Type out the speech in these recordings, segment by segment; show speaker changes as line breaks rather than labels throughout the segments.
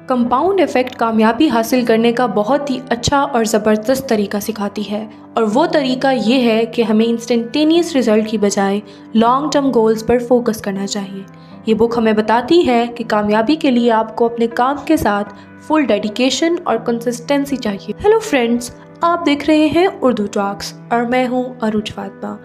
Compound effect कामयाबी हासिल करने का बहुत ही अच्छा और ज़बरदस्त तरीका सिखाती है, और वो तरीका ये है कि हमें इंस्टेंटेनियस रिजल्ट की बजाय लॉन्ग टर्म गोल्स पर फोकस करना चाहिए। ये बुक हमें बताती है कि कामयाबी के लिए आपको अपने काम के साथ फुल डेडिकेशन और कंसिस्टेंसी चाहिए। हेलो फ्रेंड्स, आप देख रहे हैं उर्दू टॉक्स और मैं हूँ अरूज फातिमा।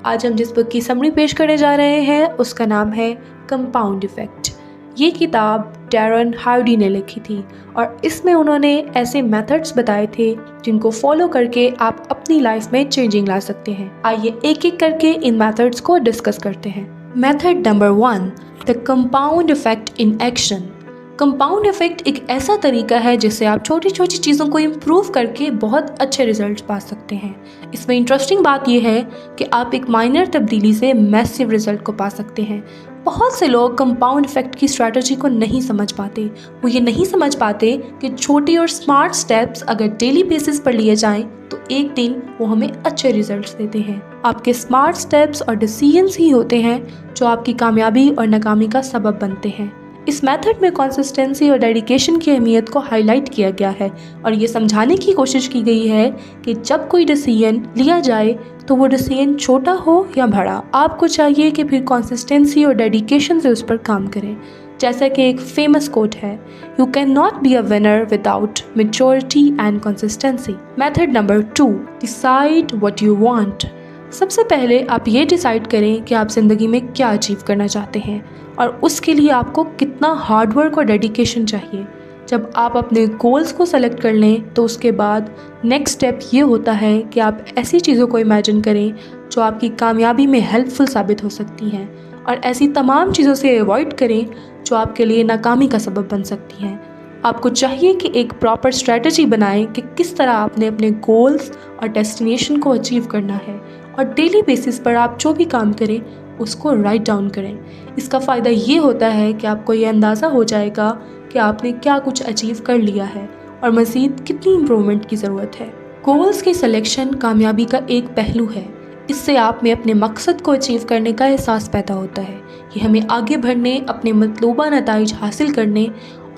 आज हम जिस बुक की समरी पेश करने जा रहे हैं उसका नाम है कंपाउंड इफेक्ट। ये किताब डैरन हार्डी ने लिखी थी और इसमें उन्होंने ऐसे मेथड्स बताए थे जिनको फॉलो करके आप अपनी लाइफ में चेंजिंग ला सकते हैं। आइए एक एक करके इन मेथड्स को डिस्कस करते हैं। Method number 1, the compound effect in action. Compound effect एक ऐसा तरीका है जिससे आप छोटी छोटी चीज़ों को इम्प्रूव करके बहुत अच्छे रिजल्ट्स पा सकते हैं। इसमें इंटरेस्टिंग बात यह है कि आप एक माइनर तब्दीली से मैसिव रिजल्ट को पा सकते हैं। बहुत से लोग कंपाउंड इफेक्ट की स्ट्रैटेजी को नहीं समझ पाते। वो ये नहीं समझ पाते कि छोटी और स्मार्ट स्टेप्स अगर डेली बेसिस पर लिए जाएं तो एक दिन वो हमें अच्छे रिजल्ट्स देते हैं। आपके स्मार्ट स्टेप्स और डिसीजंस ही होते हैं जो आपकी कामयाबी और नाकामी का सबब बनते हैं। इस मेथड में कंसिस्टेंसी और डेडिकेशन की अहमियत को हाईलाइट किया गया है और ये समझाने की कोशिश की गई है कि जब कोई डिसीजन लिया जाए तो वो डिसीजन छोटा हो या बड़ा, आपको चाहिए कि फिर कंसिस्टेंसी और डेडिकेशन से उस पर काम करें। जैसा कि एक फेमस कोट है, you can not be a winner without maturity and consistency. Method number 2, decide what you want. सबसे पहले आप ये डिसाइड करें कि आप ज़िंदगी में क्या अचीव करना चाहते हैं और उसके लिए आपको कितना हार्डवर्क और डेडिकेशन चाहिए। जब आप अपने गोल्स को सेलेक्ट कर लें तो उसके बाद नेक्स्ट स्टेप ये होता है कि आप ऐसी चीज़ों को इमेजिन करें जो आपकी कामयाबी में हेल्पफुल साबित हो सकती हैं और ऐसी तमाम चीज़ों से अवॉइड करें जो आपके लिए नाकामी का सबब बन सकती हैं। आपको चाहिए कि एक प्रॉपर स्ट्रैटेजी बनाएं कि किस तरह आपने अपने गोल्स और डेस्टिनेशन को अचीव करना है और डेली बेसिस पर आप जो भी काम करें उसको राइट डाउन करें। इसका फ़ायदा ये होता है कि आपको ये अंदाज़ा हो जाएगा कि आपने क्या कुछ अचीव कर लिया है और मज़ीद कितनी इम्प्रूवमेंट की ज़रूरत है। गोल्स की सिलेक्शन कामयाबी का एक पहलू है। इससे आप में अपने मकसद को अचीव करने का एहसास पैदा होता है। ये हमें आगे बढ़ने, अपने मतलूबा नताइज हासिल करने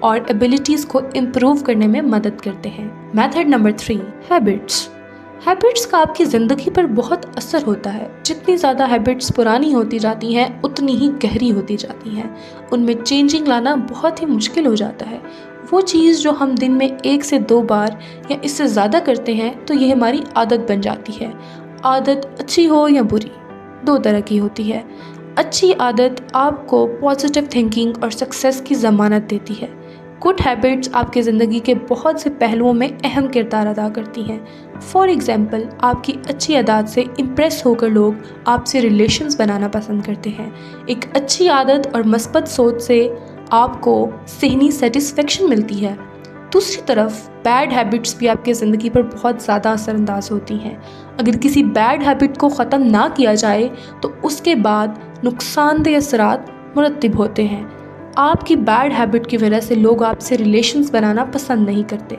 और एबिलिटीज़ को इम्प्रूव करने में मदद करते हैं। Method number 3, habits. हैबिट्स का आपकी ज़िंदगी पर बहुत असर होता है। जितनी ज़्यादा हैबिट्स पुरानी होती जाती हैं उतनी ही गहरी होती जाती हैं। उनमें चेंजिंग लाना बहुत ही मुश्किल हो जाता है। वो चीज़ जो हम दिन में 1 से 2 बार या इससे ज़्यादा करते हैं तो ये हमारी आदत बन जाती है। आदत अच्छी हो या बुरी, 2 तरह की होती है। अच्छी आदत आपको पॉजिटिव थिंकिंग और सक्सेस की ज़मानत देती है। गुड हैबिट्स आपकी ज़िंदगी के बहुत से पहलुओं में अहम किरदार अदा करती हैं। फॉर एग्ज़ाम्पल, आपकी अच्छी आदत से इम्प्रेस होकर लोग आपसे रिलेशंस बनाना पसंद करते हैं। एक अच्छी आदत और मस्बत सोच से आपको ज़हनी सेटिस्फेक्शन मिलती है। दूसरी तरफ बैड हैबिट्स भी आपकी ज़िंदगी पर बहुत ज़्यादा असरअंदाज होती हैं। अगर किसी बैड हैबिट को ख़त्म ना किया जाए तो उसके बाद नुकसानदेह असरात मुरतब होते हैं। आपकी बैड हैबिट की वजह से लोग आपसे रिलेशंस बनाना पसंद नहीं करते।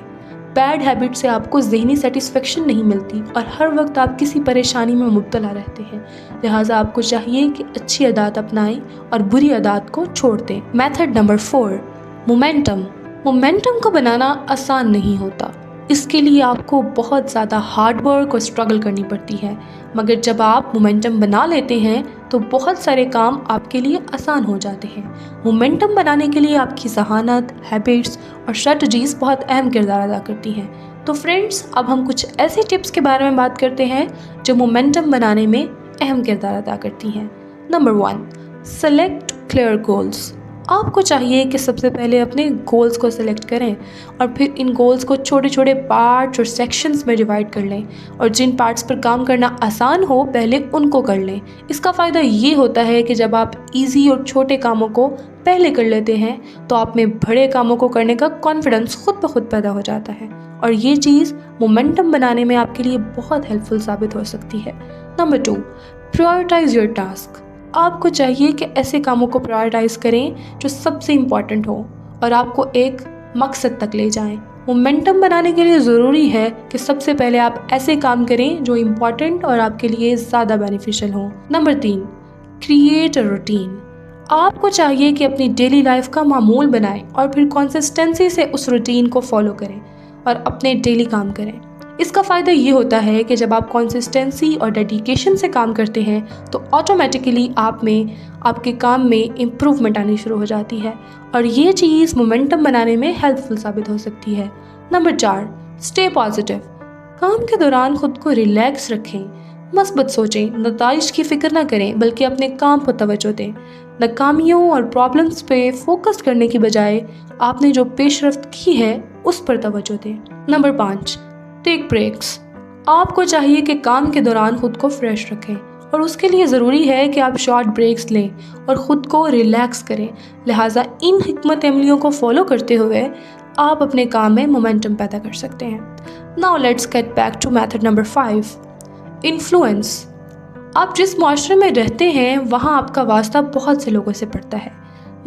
बैड हैबिट से आपको ज़हनी सेटिस्फेक्शन नहीं मिलती और हर वक्त आप किसी परेशानी में मुब्तला रहते हैं। लिहाजा आपको चाहिए कि अच्छी आदत अपनाएं और बुरी आदत को छोड़ दें। Method number 4, momentum. मोमेंटम को बनाना आसान नहीं होता। इसके लिए आपको बहुत ज़्यादा हार्ड वर्क और स्ट्रगल करनी पड़ती है, मगर जब आप मोमेंटम बना लेते हैं तो बहुत सारे काम आपके लिए आसान हो जाते हैं। मोमेंटम बनाने के लिए आपकी ज़हानत, हैबिट्स और स्ट्रेटजीज़ बहुत अहम किरदार अदा करती हैं। तो फ्रेंड्स, अब हम कुछ ऐसे टिप्स के बारे में बात करते हैं जो मोमेंटम बनाने में अहम किरदार अदा करती हैं। Number 1, select clear goals. आपको चाहिए कि सबसे पहले अपने गोल्स को सिलेक्ट करें और फिर इन गोल्स को छोटे छोटे पार्ट्स और सेक्शंस में डिवाइड कर लें और जिन पार्ट्स पर काम करना आसान हो पहले उनको कर लें। इसका फ़ायदा ये होता है कि जब आप इजी और छोटे कामों को पहले कर लेते हैं तो आप में बड़े कामों को करने का कॉन्फिडेंस खुद ब खुद पैदा हो जाता है और ये चीज़ मोमेंटम बनाने में आपके लिए बहुत हेल्पफुल साबित हो सकती है। Number 2, prioritize your task. आपको चाहिए कि ऐसे कामों को प्रायोरिटाइज करें जो सबसे इम्पॉर्टेंट हो और आपको एक मकसद तक ले जाएं। मोमेंटम बनाने के लिए ज़रूरी है कि सबसे पहले आप ऐसे काम करें जो इम्पॉर्टेंट और आपके लिए ज़्यादा बेनिफिशियल हो। Number 3, create a routine. आपको चाहिए कि अपनी डेली लाइफ का मामूल बनाएं और फिर कंसिस्टेंसी से उस रूटीन को फॉलो करें और अपने डेली काम करें। इसका फ़ायदा ये होता है कि जब आप कंसिस्टेंसी और डेडिकेशन से काम करते हैं तो ऑटोमेटिकली आपके काम में इम्प्रूवमेंट आनी शुरू हो जाती है और ये चीज़ मोमेंटम बनाने में हेल्पफुल साबित हो सकती है। Number 4, stay positive. काम के दौरान खुद को रिलैक्स रखें, मस्बत सोचें, नताइज की फ़िक्र ना करें बल्कि अपने काम पर तवज्जो दें। नाकामियों और प्रॉब्लम्स पे फोकस करने की बजाय आपने जो पेशरफ्त की है उस पर तवज्जो दें। Number 5, take breaks. आपको चाहिए कि काम के दौरान खुद को फ्रेश रखें और उसके लिए ज़रूरी है कि आप शॉर्ट ब्रेक्स लें और ख़ुद को रिलैक्स करें। लिहाजा इन हिकमत अमलियों को फॉलो करते हुए आप अपने काम में मोमेंटम पैदा कर सकते हैं। Now let's get back to method number 5, influence. आप जिस माशरे में रहते हैं वहाँ आपका वास्ता बहुत से लोगों से पड़ता है।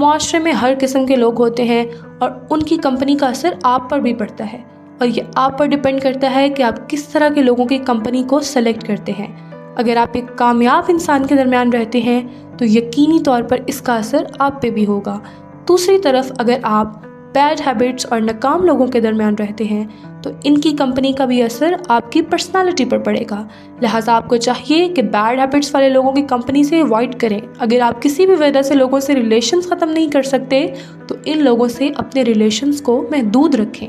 माशरे में हर किस्म के लोग होते हैं और उनकी कंपनी का असर आप पर भी पड़ता है और ये आप पर डिपेंड करता है कि आप किस तरह के लोगों की कंपनी को सेलेक्ट करते हैं। अगर आप एक कामयाब इंसान के दरमियान रहते हैं तो यकीनी तौर पर इसका असर आप पे भी होगा। दूसरी तरफ अगर आप बैड हैबिट्स और नाकाम लोगों के दरमियान रहते हैं तो इनकी कंपनी का भी असर आपकी पर्सनालिटी पर पड़ेगा। लिहाजा आपको चाहिए कि बैड हैबिट्स वाले लोगों की कंपनी से अवॉइड करें। अगर आप किसी भी वजह से लोगों से रिलेशंस ख़त्म नहीं कर सकते तो इन लोगों से अपने रिलेशंस को महदूद रखें।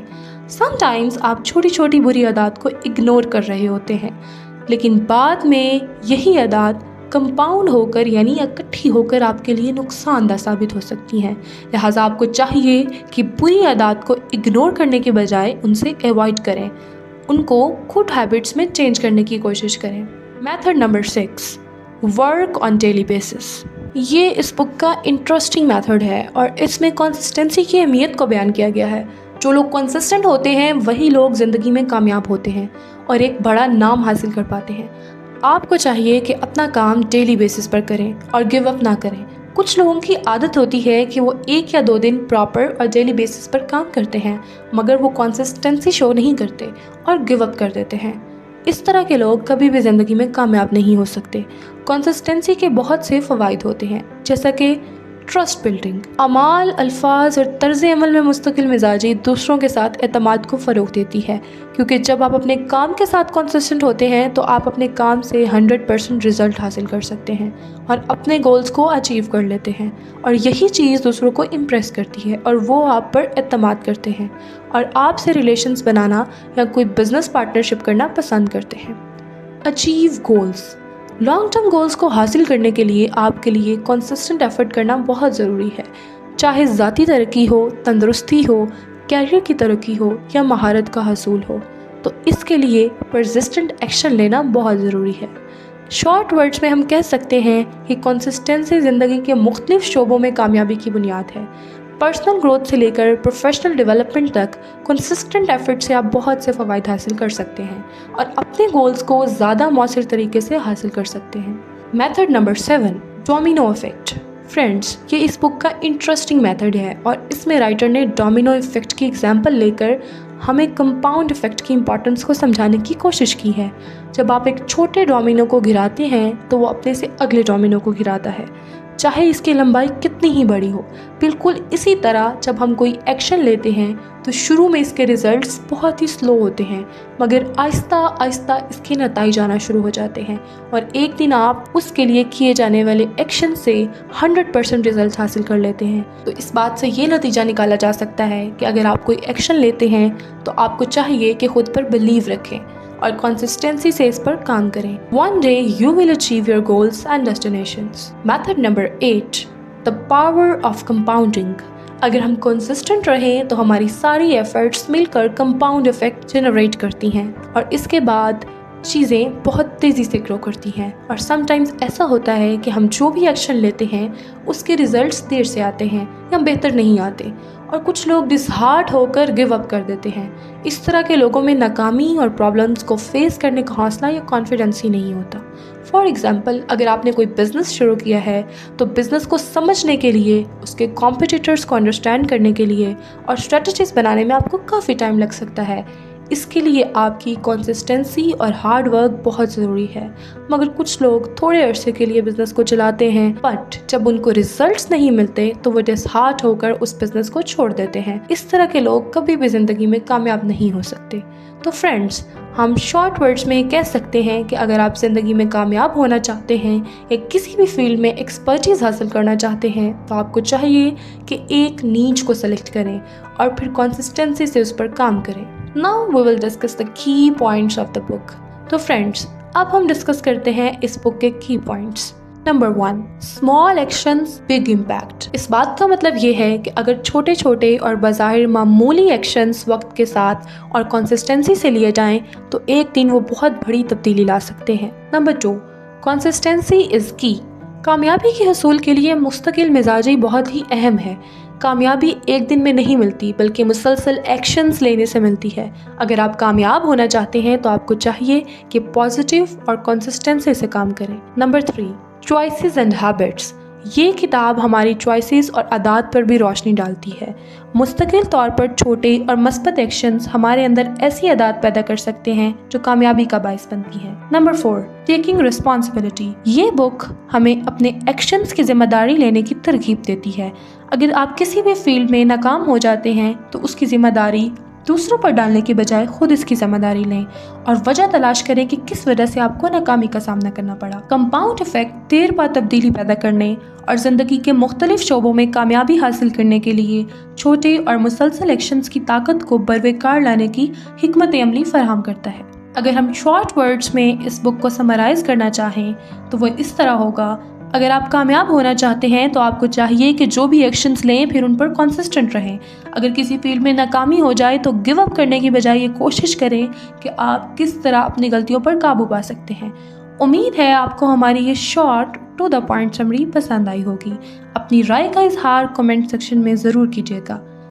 समटाइम्स आप छोटी छोटी बुरी आदत को इग्नोर कर रहे होते हैं लेकिन बाद में यही आदत कंपाउंड होकर यानी इकट्ठी होकर आपके लिए नुकसानदा साबित हो सकती हैं। लिहाजा आपको चाहिए कि बुरी आदत को इग्नोर करने के बजाय उनसे अवॉइड करें, उनको गुड हैबिट्स में चेंज करने की कोशिश करें। Method number 6, work on daily basis. ये इस बुक का इंटरेस्टिंग मेथड है और इसमें कंसिस्टेंसी की अहमियत को बयान किया गया है। जो लोग कंसिस्टेंट होते हैं वही लोग ज़िंदगी में कामयाब होते हैं और एक बड़ा नाम हासिल कर पाते हैं। आपको चाहिए कि अपना काम डेली बेसिस पर करें और गिव अप ना करें। कुछ लोगों की आदत होती है कि वो 1 या 2 दिन प्रॉपर और डेली बेसिस पर काम करते हैं मगर वो कंसिस्टेंसी शो नहीं करते और गिव अप कर देते हैं। इस तरह के लोग कभी भी ज़िंदगी में कामयाब नहीं हो सकते। कंसिस्टेंसी के बहुत से फ़वाइद होते हैं जैसा कि ट्रस्ट बिल्डिंग। अमाल, अल्फाज और तर्ज अमल में मुस्तकिल मिजाजी दूसरों के साथ एतमाद को फ़रोग़ देती है क्योंकि जब आप अपने काम के साथ कंसिस्टेंट होते हैं तो आप अपने काम से 100% रिज़ल्ट हासिल कर सकते हैं और अपने गोल्स को अचीव कर लेते हैं और यही चीज़ दूसरों को इम्प्रेस करती है और वो आप पर एतमाद करते हैं और आपसे रिलेशंस बनाना या कोई बिज़नेस पार्टनरशिप करना पसंद करते हैं। Achieve goals. Long term goals को हासिल करने के लिए आपके लिए कंसिस्टेंट एफर्ट करना बहुत ज़रूरी है। चाहे ज़ाती तरक्की हो, तंदुरुस्ती हो, कैरियर की तरक्की हो या महारत का हसूल हो, तो इसके लिए परसिस्टेंट एक्शन लेना बहुत ज़रूरी है। शॉर्ट वर्ड्स में हम कह सकते हैं कि कंसिस्टेंसी ज़िंदगी के मुख्तलिफ शोबों में कामयाबी की बुनियाद है। पर्सनल ग्रोथ से लेकर प्रोफेशनल डेवलपमेंट तक कंसिस्टेंट एफर्ट से आप बहुत से फ़वाइद हासिल कर सकते हैं और अपने गोल्स को ज़्यादा मौसर तरीके से हासिल कर सकते हैं। Method number 7, domino effect. Friends, ये इस बुक का इंटरेस्टिंग मेथड है और इसमें राइटर ने डोमिनो इफ़ेक्ट की एग्जांपल लेकर हमें कंपाउंड इफ़ेक्ट की इंपॉर्टेंस को समझाने की कोशिश की है। जब आप एक छोटे डोमिनो को गिराते हैं तो वो अपने से अगले डोमिनो को गिराता है, चाहे इसकी लंबाई कितनी ही बड़ी हो। बिल्कुल इसी तरह जब हम कोई एक्शन लेते हैं तो शुरू में इसके रिजल्ट्स बहुत ही स्लो होते हैं मगर आहिस्ता आहिस्ता इसके नतीजे आना शुरू हो जाते हैं और एक दिन आप उसके लिए किए जाने वाले एक्शन से 100% रिजल्ट हासिल कर लेते हैं। तो इस बात से ये नतीजा निकाला जा सकता है कि अगर आप कोई एक्शन लेते हैं तो आपको चाहिए कि खुद पर बिलीव रखें और कंसिस्टेंसी से इस पर काम करें। One day you will achieve your goals and destinations. Method number 8, the power of compounding. अगर हम कंसिस्टेंट रहें तो हमारी सारी एफर्ट्स मिलकर कंपाउंड इफेक्ट जनरेट करती हैं और इसके बाद चीज़ें बहुत तेज़ी से ग्रो करती हैं। और समटाइम्स ऐसा होता है कि हम जो भी एक्शन लेते हैं उसके रिजल्ट्स देर से आते हैं या बेहतर नहीं आते और कुछ लोग डिसहार्ट होकर गिव अप कर देते हैं। इस तरह के लोगों में नाकामी और प्रॉब्लम्स को फेस करने का हौसला या कॉन्फिडेंस ही नहीं होता। फॉर एग्ज़ाम्पल, अगर आपने कोई बिज़नेस शुरू किया है तो बिज़नेस को समझने के लिए, उसके कॉम्पिटिटर्स को अंडरस्टैंड करने के लिए और स्ट्रेटजीज बनाने में आपको काफ़ी टाइम लग सकता है। इसके लिए आपकी कंसिस्टेंसी और हार्ड वर्क बहुत ज़रूरी है। मगर कुछ लोग थोड़े अरसे के लिए बिज़नेस को चलाते हैं, बट जब उनको रिजल्ट्स नहीं मिलते तो वो डिसहार्ट होकर उस बिज़नेस को छोड़ देते हैं। इस तरह के लोग कभी भी ज़िंदगी में कामयाब नहीं हो सकते। तो फ्रेंड्स, हम शॉर्ट वर्ड्स में कह सकते हैं कि अगर आप ज़िंदगी में कामयाब होना चाहते हैं या किसी भी फील्ड में एक्सपर्टीज़ हासिल करना चाहते हैं तो आपको चाहिए कि एक नीच को सेलेक्ट करें और फिर कंसिस्टेंसी से उस पर काम करें। Now we will discuss the key points of the book. तो फ्रेंड्स, अब हम डिस्कस करते हैं इस बुक के key points. Number 1, small actions big impact. इस बात का मतलब ये है कि अगर छोटे छोटे और बाज़ाहिर मामूली एक्शंस वक्त के साथ और कंसिस्टेंसी से लिए जाएं तो एक दिन वो बहुत बड़ी तब्दीली ला सकते हैं। नंबर 2, कंसिस्टेंसी इज़ की। कामयाबी के हसूल के लिए मुस्तकिल मिजाजी बहुत ही अहम है। कामयाबी एक दिन में नहीं मिलती बल्कि मुसलसल एक्शंस लेने से मिलती है। अगर आप कामयाब होना चाहते हैं तो आपको चाहिए कि पॉजिटिव और कंसिस्टेंसी से काम करें। Number 3, choices and habits. ये किताब हमारी चॉइसेस और आदत पर भी रोशनी डालती है। मुस्तकिल तौर पर छोटे और मस्बत एक्शंस हमारे अंदर ऐसी आदत पैदा कर सकते हैं जो कामयाबी का बायस बनती है। Number 4, taking responsibility. ये बुक हमें अपने एक्शंस की जिम्मेदारी लेने की तरगीब देती है। अगर आप किसी भी फील्ड में नाकाम हो जाते हैं तो उसकी जिम्मेदारी दूसरों पर डालने की बजाय खुद इसकी जिम्मेदारी लें और वजह तलाश करें कि किस वजह से आपको नाकामी का सामना करना पड़ा। कंपाउंड इफेक्ट देर बाद तब्दीली पैदा करने और ज़िंदगी के मुख्तलिफ शोबों में कामयाबी हासिल करने के लिए छोटे और मुसलसल एक्शंस की ताकत को बरवेकार लाने की हिकमत अमली फराहम करता है। अगर हम शॉर्ट वर्ड्स में इस बुक को समराइज़ करना चाहें तो वो इस तरह होगा: अगर आप कामयाब होना चाहते हैं तो आपको चाहिए कि जो भी एक्शंस लें फिर उन पर कंसिस्टेंट रहें। अगर किसी फील्ड में नाकामी हो जाए तो गिव अप करने की बजाय ये कोशिश करें कि आप किस तरह अपनी गलतियों पर काबू पा सकते हैं। उम्मीद है आपको हमारी ये short to the point summary पसंद आई होगी। अपनी राय का इजहार कमेंट सेक्शन में ज़रूर कीजिएगा।